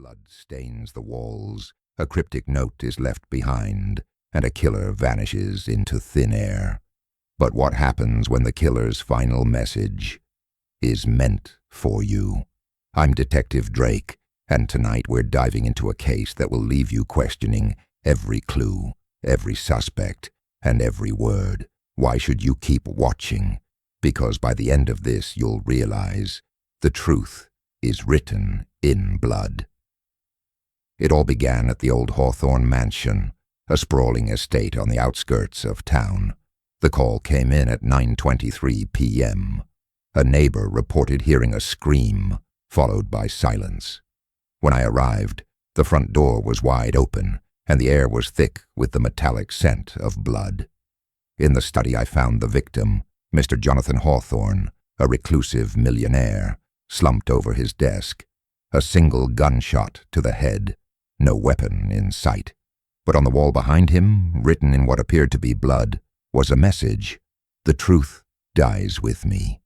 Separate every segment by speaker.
Speaker 1: Blood stains the walls, a cryptic note is left behind, and a killer vanishes into thin air. But what happens when the killer's final message is meant for you? I'm Detective Drayk, and tonight we're diving into a case that will leave you questioning every clue, every suspect, and every word. Why should you keep watching? Because by the end of this, you'll realize the truth is written in blood. It all began at the old Hawthorne mansion, a sprawling estate on the outskirts of town. The call came in at 9:23 p.m. A neighbor reported hearing a scream, followed by silence. When I arrived, the front door was wide open, and the air was thick with the metallic scent of blood. In the study I found the victim, Mr. Jonathan Hawthorne, a reclusive millionaire, slumped over his desk. A single gunshot to the head, no weapon in sight. But on the wall behind him, written in what appeared to be blood, was a message. The truth dies with me.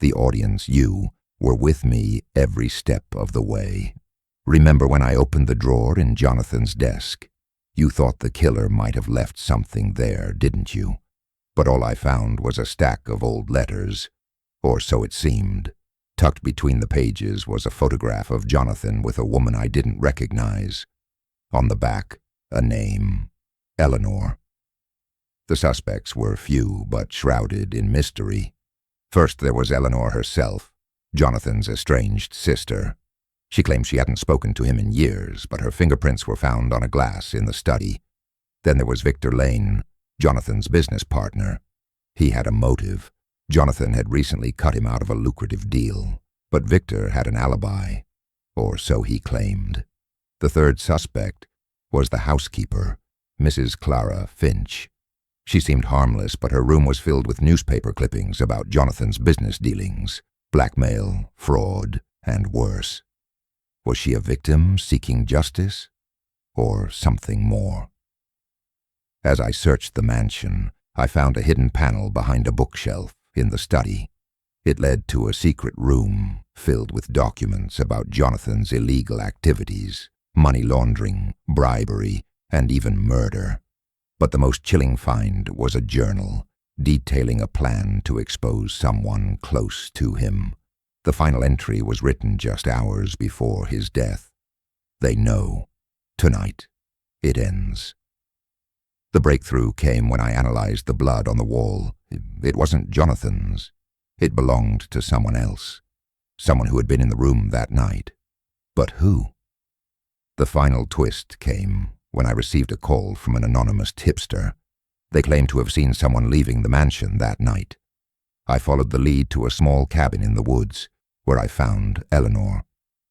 Speaker 1: The audience, you, were with me every step of the way. Remember when I opened the drawer in Jonathan's desk? You thought the killer might have left something there, didn't you? But all I found was a stack of old letters, or so it seemed. Tucked between the pages was a photograph of Jonathan with a woman I didn't recognize. On the back, a name, Eleanor. The suspects were few, but shrouded in mystery. First there was Eleanor herself, Jonathan's estranged sister. She claimed she hadn't spoken to him in years, but her fingerprints were found on a glass in the study. Then there was Victor Lane, Jonathan's business partner. He had a motive. Jonathan had recently cut him out of a lucrative deal, but Victor had an alibi, or so he claimed. The third suspect was the housekeeper, Mrs. Clara Finch. She seemed harmless, but her room was filled with newspaper clippings about Jonathan's business dealings, blackmail, fraud, and worse. Was she a victim seeking justice, or something more? As I searched the mansion, I found a hidden panel behind a bookshelf in the study. It led to a secret room filled with documents about Jonathan's illegal activities, money laundering, bribery, and even murder. But the most chilling find was a journal detailing a plan to expose someone close to him. The final entry was written just hours before his death. They know. Tonight, it ends. The breakthrough came when I analyzed the blood on the wall. It wasn't Jonathan's. It belonged to someone else. Someone who had been in the room that night. But who? The final twist came when I received a call from an anonymous tipster. They claimed to have seen someone leaving the mansion that night. I followed the lead to a small cabin in the woods, where I found Eleanor.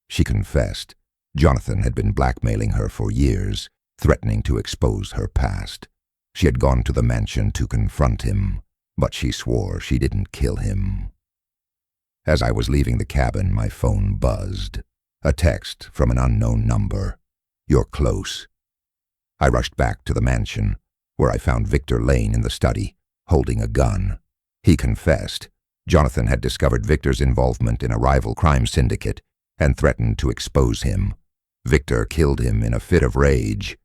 Speaker 1: She confessed. Jonathan had been blackmailing her for years, threatening to expose her past. She had gone to the mansion to confront him, but she swore she didn't kill him. As I was leaving the cabin, my phone buzzed. A text from an unknown number. You're close. I rushed back to the mansion, where I found Victor Lane in the study, holding a gun. He confessed. Jonathan had discovered Victor's involvement in a rival crime syndicate and threatened to expose him. Victor killed him in a fit of rage,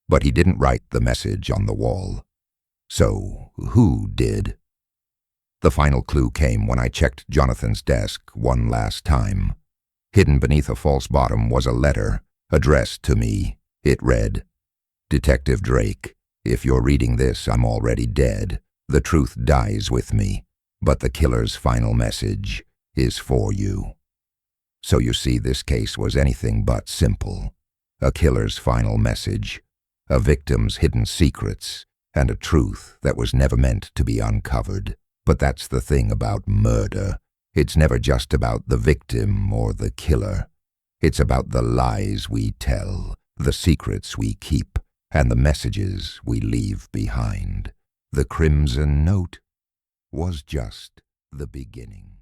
Speaker 1: but he didn't write the message on the wall. So, who did? The final clue came when I checked Jonathan's desk one last time. Hidden beneath a false bottom was a letter, addressed to me. It read, Detective Drayk, if you're reading this, I'm already dead. The truth dies with me, but the killer's final message is for you. So you see, this case was anything but simple. A killer's final message, a victim's hidden secrets, and a truth that was never meant to be uncovered. But that's the thing about murder. It's never just about the victim or the killer. It's about the lies we tell, the secrets we keep, and the messages we leave behind. The Crimson Note was just the beginning.